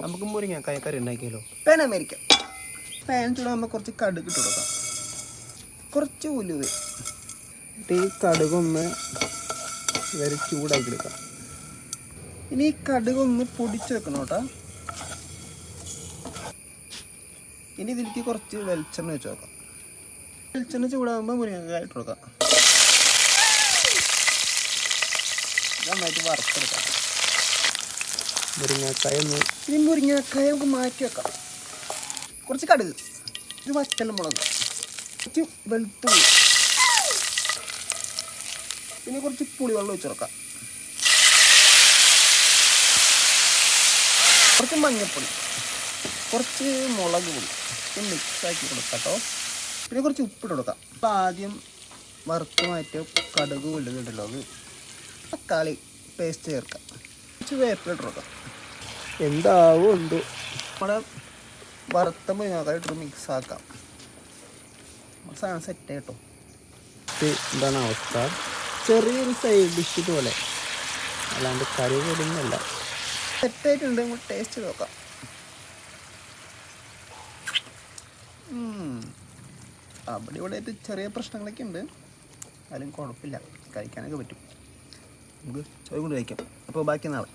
നമുക്ക് മുരിങ്ങക്കായ കറി ഉണ്ടാക്കിയാലോ? Pan America. Pan ചൂടാകുമ്പോൾ കുറച്ച് കടുക് ഇട്ട് കൊടുക്കാം, കുറച്ച് ഉലുവ. ഈ കടുകൊന്ന് വരെ ചൂടാക്കി എടുക്കാം. ഇനി ഈ കടുകൊന്ന് പൊടിച്ച് വെക്കണം കേട്ടോ. ഇനി ഇതിലേക്ക് കുറച്ച് വെളിച്ചെണ്ണ വെച്ച് നോക്കാം. വെളിച്ചെണ്ണ ചൂടാകുമ്പോൾ മുരിങ്ങക്കായ ഇട്ട് കൊടുക്കാം. നന്നായിട്ട് വറുത്തെടുക്കാം മുരിങ്ങക്കായ. ഇനി മുരിങ്ങക്കായ നമുക്ക് മാറ്റി വെക്കാം. കുറച്ച് കടുക്, ഒരു വറ്റൽമുളക്, കുറച്ച് വെളുത്തുള്ളി, പിന്നെ കുറച്ച് പുളിവെള്ളം ഒഴിച്ച് കൊടുക്കാം. കുറച്ച് മഞ്ഞൾപ്പൊടി, കുറച്ച് മുളക് പൊടി മിക്സാക്കി കൊടുക്കാം കേട്ടോ. പിന്നെ കുറച്ച് ഉപ്പിട്ട് കൊടുക്കാം. അപ്പം ആദ്യം വറുത്ത് മാറ്റിയ കടുക് ഉള്ളിലുണ്ടല്ലോ, അത് തക്കാളി പേസ്റ്റ് ചേർക്കാം. കുറച്ച് വേപ്പിലിട്ട് കൊടുക്കാം. എന്താവും ഉണ്ട് നമ്മുടെ വറുത്ത മുരിങ്ങക്കായിട്ട് മിക്സ് ആക്കാം. സാധനം സെറ്റ് കേട്ടോ. എന്താണ് അവസ്ഥ? ചെറിയൊരു സൈഡ് ഡിഷ് പോലെ, അല്ലാണ്ട് കറി പോലൊന്നുമല്ല. സെറ്റായിട്ടുണ്ട്. നമുക്ക് ടേസ്റ്റ് നോക്കാം. അവിടെ ഇവിടെ ആയിട്ട് ചെറിയ പ്രശ്നങ്ങളൊക്കെ ഉണ്ട്, ആരും കുഴപ്പമില്ല, കഴിക്കാനൊക്കെ പറ്റും. നമുക്ക് ചോറ് കൊണ്ട് കഴിക്കാം. അപ്പോൾ ബാക്കി നാളെ.